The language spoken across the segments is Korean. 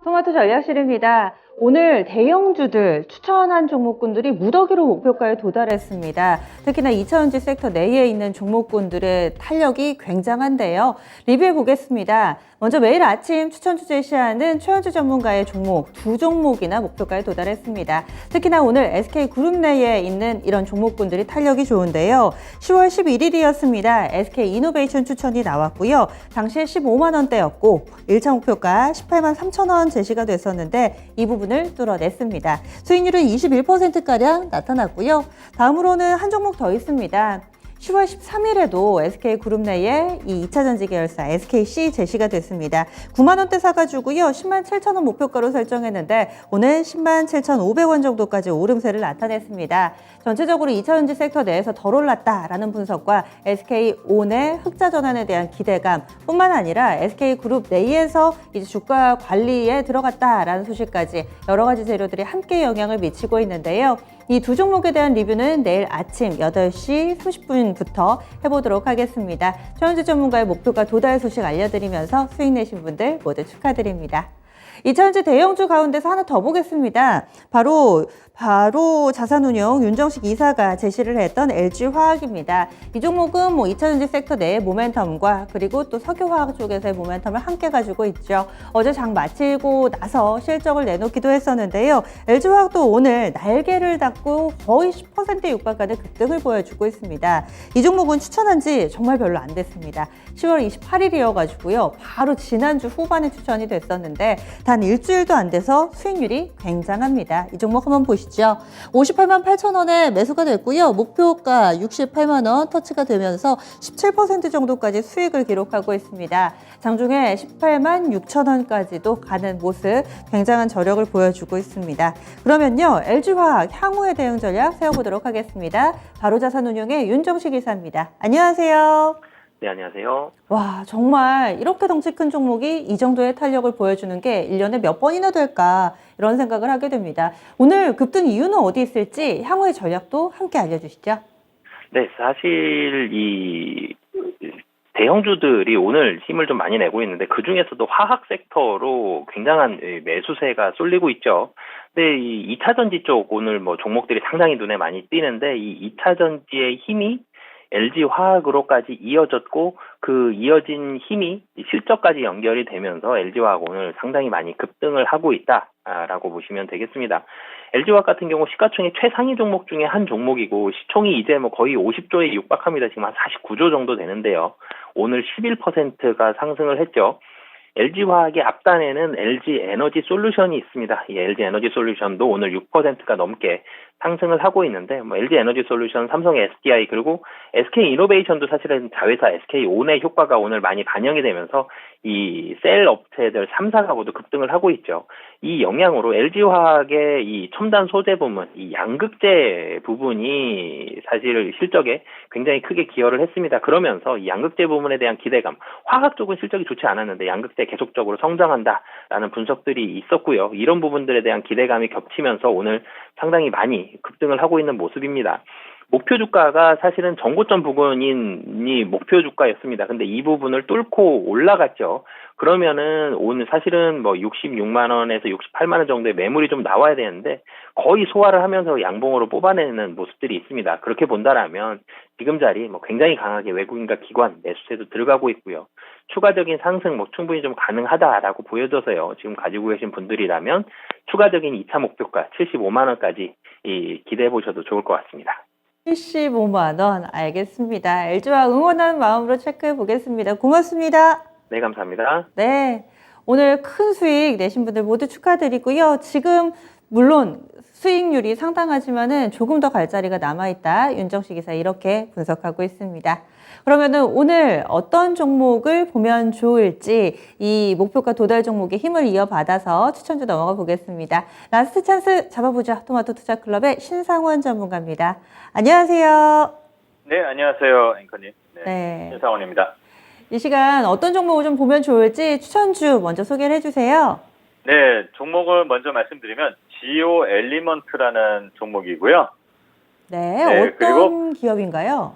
토마토 전략실입니다. 오늘 대형주들 추천한 종목군들이 무더기로 목표가에 도달했습니다. 특히나 2차전지 섹터 내에 있는 종목군들의 탄력이 굉장한데요. 리뷰해 보겠습니다. 먼저 매일 아침 추천주 제시하는 최현주 전문가의 종목 두 종목이나 목표가에 도달했습니다. 특히나 오늘 SK그룹 내에 있는 이런 종목군들이 탄력이 좋은데요. 10월 11일이었습니다. SK이노베이션 추천이 나왔고요. 당시에 15만 원대였고 1차 목표가 18만 3천 원 제시가 됐었는데 이 부분을 뚫어냈습니다. 수익률은 21%가량 나타났고요. 다음으로는 한 종목 더 있습니다. 10월 13일에도 SK그룹 내에 이 2차전지 계열사 SKC 제시가 됐습니다. 9만 원대 사가지고요. 10만 7천 원 목표가로 설정했는데 오늘 10만 7,500원 정도까지 오름세를 나타냈습니다. 전체적으로 2차전지 섹터 내에서 덜 올랐다라는 분석과 SK온의 흑자 전환에 대한 기대감 뿐만 아니라 SK그룹 내에서 이제 주가 관리에 들어갔다라는 소식까지 여러 가지 재료들이 함께 영향을 미치고 있는데요. 이 두 종목에 대한 리뷰는 내일 아침 8시 30분부터 해보도록 하겠습니다. 최현주 전문가의 목표가 도달 소식 알려드리면서 수익 내신 분들 모두 축하드립니다. 2차전지 대형주 가운데서 하나 더 보겠습니다. 바로 자산운용 윤정식 이사가 제시를 했던 LG화학입니다. 이 종목은 2차전지 섹터 내의 모멘텀과 그리고 또 석유화학 쪽에서의 모멘텀을 함께 가지고 있죠. 어제 장 마치고 나서 실적을 내놓기도 했었는데요. LG화학도 오늘 날개를 닫고 거의 10%에 육박하는 급등을 보여주고 있습니다. 이 종목은 추천한 지 정말 별로 안 됐습니다. 10월 28일이어가지고요. 바로 지난주 후반에 추천이 됐었는데 단 일주일도 안 돼서 수익률이 굉장합니다. 이 종목 한번 보시죠. 58만 8천 원에 매수가 됐고요. 목표가 68만 원 터치가 되면서 17% 정도까지 수익을 기록하고 있습니다. 장중에 18만 6천 원까지도 가는 모습 굉장한 저력을 보여주고 있습니다. 그러면요. LG화학 향후의 대응 전략 세워보도록 하겠습니다. 바로자산운용의 윤정식 이사입니다. 안녕하세요. 네, 안녕하세요. 와, 정말 이렇게 덩치 큰 종목이 이 정도의 탄력을 보여주는 게 1년에 몇 번이나 될까 이런 생각을 하게 됩니다. 오늘 급등 이유는 어디 있을지 향후의 전략도 함께 알려주시죠. 네, 사실 이 대형주들이 오늘 힘을 좀 많이 내고 있는데 그 중에서도 화학 섹터로 굉장한 매수세가 쏠리고 있죠. 근데 이 2차전지 쪽 오늘 종목들이 상당히 눈에 많이 띄는데 이 2차전지의 힘이 LG화학으로까지 이어졌고 그 이어진 힘이 실적까지 연결이 되면서 LG화학 오늘 상당히 많이 급등을 하고 있다라고 보시면 되겠습니다. LG화학 같은 경우 시가총액 최상위 종목 중에 한 종목이고 시총이 이제 거의 50조에 육박합니다. 지금 한 49조 정도 되는데요. 오늘 11%가 상승을 했죠. LG화학의 앞단에는 LG에너지솔루션이 있습니다. 이 LG에너지솔루션도 오늘 6%가 넘게 상승을 하고 있는데 LG에너지솔루션, 삼성 SDI 그리고 SK이노베이션도 사실은 자회사 SK온의 효과가 오늘 많이 반영이 되면서 이 셀 업체들 3사하고도 급등을 하고 있죠. 이 영향으로 LG화학의 이 첨단 소재 부문, 이 양극재 부분이 사실 실적에 굉장히 크게 기여를 했습니다. 그러면서 이 양극재 부문에 대한 기대감, 화학 쪽은 실적이 좋지 않았는데 양극재 계속적으로 성장한다라는 분석들이 있었고요. 이런 부분들에 대한 기대감이 겹치면서 오늘 상당히 많이 급등을 하고 있는 모습입니다. 목표 주가가 사실은 전고점 부근이 목표 주가였습니다. 근데 이 부분을 뚫고 올라갔죠. 그러면은 오늘 사실은 66만 원에서 68만 원 정도의 매물이 좀 나와야 되는데 거의 소화를 하면서 양봉으로 뽑아내는 모습들이 있습니다. 그렇게 본다라면 지금 자리 굉장히 강하게 외국인과 기관 매수세도 들어가고 있고요. 추가적인 상승 충분히 좀 가능하다라고 보여져서요. 지금 가지고 계신 분들이라면 추가적인 2차 목표가 75만 원까지 기대해 보셔도 좋을 것 같습니다. 75만 원 알겠습니다. LG화학 응원하는 마음으로 체크해 보겠습니다. 고맙습니다. 네, 감사합니다. 네, 오늘 큰 수익 내신 분들 모두 축하드리고요. 지금 물론 수익률이 상당하지만은 조금 더 갈 자리가 남아있다. 윤정식 이사 이렇게 분석하고 있습니다. 그러면은 오늘 어떤 종목을 보면 좋을지 이 목표가 도달 종목의 힘을 이어받아서 추천주 넘어가 보겠습니다. 라스트 찬스 잡아보자. 토마토 투자클럽의 신상원 전문가입니다. 안녕하세요. 네, 안녕하세요, 앵커님. 네. 신상원입니다. 이 시간 어떤 종목을 좀 보면 좋을지 추천주 먼저 소개를 해주세요. 네, 종목을 먼저 말씀드리면 지오 엘리먼트라는 종목이고요. 네, 네, 어떤 그리고 기업인가요?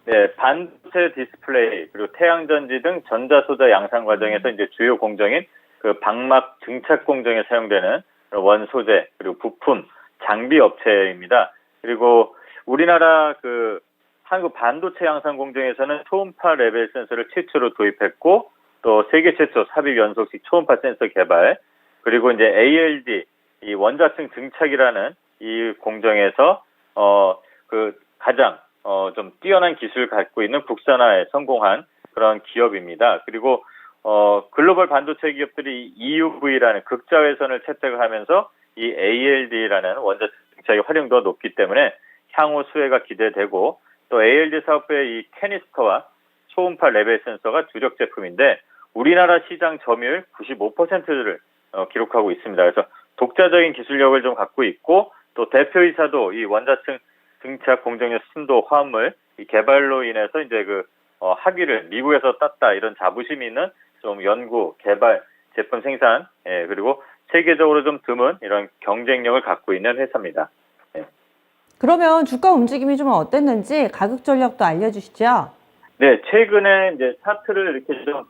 네, 반도체 디스플레이 그리고 태양전지 등 전자소자 양산 과정에서 이제 주요 공정인 그 방막 증착 공정에 사용되는 원소재 그리고 부품, 장비 업체입니다. 그리고 우리나라 그 한국 반도체 양산 공정에서는 초음파 레벨 센서를 최초로 도입했고 또 세계 최초 삽입 연속식 초음파 센서 개발 그리고 이제 ALD 이 원자층 증착이라는 이 공정에서 그 가장 좀 뛰어난 기술을 갖고 있는 국산화에 성공한 그런 기업입니다. 그리고 글로벌 반도체 기업들이 EUV라는 극자외선을 채택을 하면서 이 ALD라는 원자층 증착의 활용도가 높기 때문에 향후 수혜가 기대되고 또 ALD 사업부의 이 캐니스터와 초음파 레벨 센서가 주력 제품인데 우리나라 시장 점유율 95%를 기록하고 있습니다. 그래서 독자적인 기술력을 좀 갖고 있고 또 대표이사도 이 원자층 증착 공정용 순도 화합물 이 개발로 인해서 이제 그 학위를 미국에서 땄다 이런 자부심이 있는 좀 연구 개발 제품 생산 그리고 세계적으로 좀 드문 이런 경쟁력을 갖고 있는 회사입니다. 그러면 주가 움직임이 좀 어땠는지 가격 전략도 알려주시죠. 네, 최근에 이제 차트를 이렇게 좀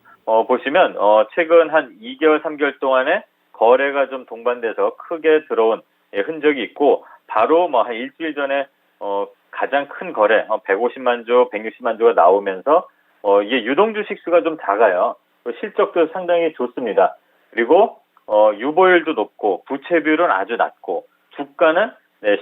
보시면 최근 한 2개월, 3개월 동안에 거래가 좀 동반돼서 크게 들어온 흔적이 있고 바로 뭐 한 일주일 전에 가장 큰 거래 150만 주, 160만 주가 나오면서 이게 유동 주식 수가 좀 작아요. 실적도 상당히 좋습니다. 그리고 유보율도 높고 부채 비율은 아주 낮고 주가는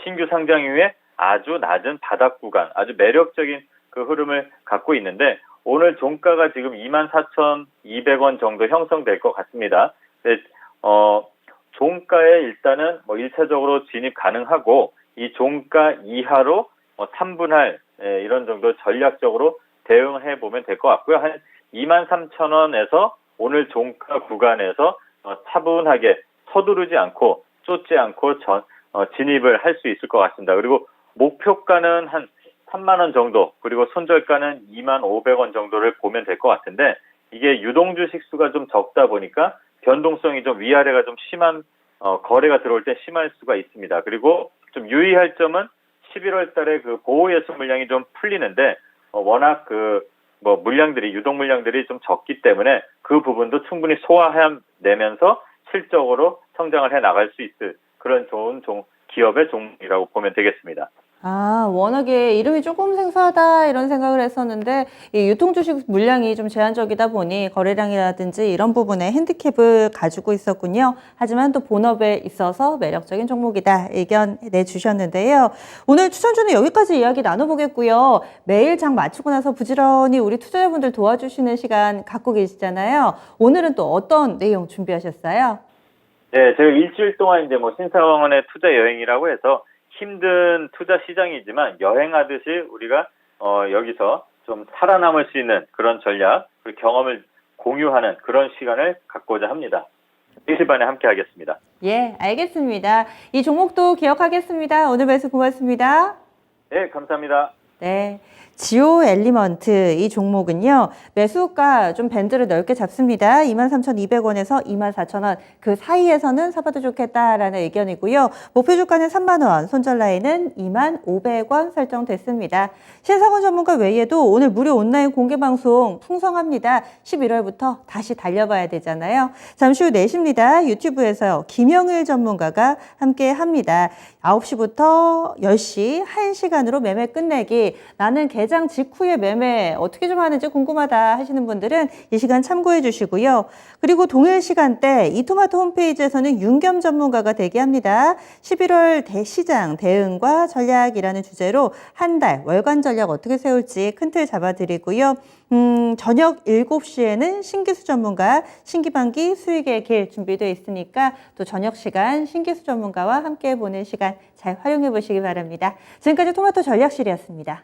신규 상장 이후에 아주 낮은 바닥 구간, 아주 매력적인 그 흐름을 갖고 있는데 오늘 종가가 지금 24,200원 정도 형성될 것 같습니다. 근데, 종가에 일단은 뭐 1차적으로 진입 가능하고 이 종가 이하로 3분할 이런 정도 전략적으로 대응해 보면 될 것 같고요. 한 23,000원에서 오늘 종가 구간에서 차분하게 서두르지 않고 쫓지 않고 진입을 할 수 있을 것 같습니다. 그리고 목표가는 한 3만 원 정도 그리고 손절가는 2,500원 정도를 보면 될 것 같은데 이게 유동 주식 수가 좀 적다 보니까 변동성이 좀 위아래가 좀 심한 거래가 들어올 때 심할 수가 있습니다. 그리고 좀 유의할 점은 11월 달에 그 보호 예수 물량이 좀 풀리는데 워낙 그 뭐 물량들이 유동 물량들이 좀 적기 때문에 그 부분도 충분히 소화해내면서 실적으로 성장을 해 나갈 수 있을 그런 좋은 기업의 종목이라고 보면 되겠습니다. 아, 워낙에 이름이 조금 생소하다 이런 생각을 했었는데 이 유통주식 물량이 좀 제한적이다 보니 거래량이라든지 이런 부분에 핸디캡을 가지고 있었군요. 하지만 또 본업에 있어서 매력적인 종목이다 의견 내주셨는데요. 오늘 추천주는 여기까지 이야기 나눠보겠고요. 매일 장 마치고 나서 부지런히 우리 투자자분들 도와주시는 시간 갖고 계시잖아요. 오늘은 또 어떤 내용 준비하셨어요? 네, 제가 일주일 동안 이제 뭐 신사원의 투자 여행이라고 해서 힘든 투자 시장이지만 여행하듯이 우리가 여기서 좀 살아남을 수 있는 그런 전략, 그리고 경험을 공유하는 그런 시간을 갖고자 합니다. 4시 반에 함께 하겠습니다. 예, 알겠습니다. 이 종목도 기억하겠습니다. 오늘 말씀 고맙습니다. 네, 감사합니다. 네. 지오 엘리먼트 이 종목은요. 매수가 좀 밴드를 넓게 잡습니다. 23,200원에서 24,000원 그 사이에서는 사봐도 좋겠다라는 의견이고요. 목표 주가는 3만 원, 손절 라인은 25,000원 설정됐습니다. 신상원 전문가 외에도 오늘 무료 온라인 공개 방송 풍성합니다. 11월부터 다시 달려봐야 되잖아요. 잠시 후 4시입니다. 유튜브에서 김영일 전문가가 함께 합니다. 9시부터 10시 1시간으로 매매 끝내기. 나는 개장 직후에 매매 어떻게 좀 하는지 궁금하다 하시는 분들은 이 시간 참고해 주시고요. 그리고 동일 시간대 이토마토 홈페이지에서는 윤겸 전문가가 대기합니다. 11월 대시장 대응과 전략이라는 주제로 한 달 월간 전략 어떻게 세울지 큰 틀 잡아드리고요. 저녁 7시에는 신기수 전문가 신기반기 수익의 길 준비되어 있으니까 또 저녁 시간 신기수 전문가와 함께 보는 시간 잘 활용해 보시기 바랍니다. 지금까지 토마토 전략실이었습니다.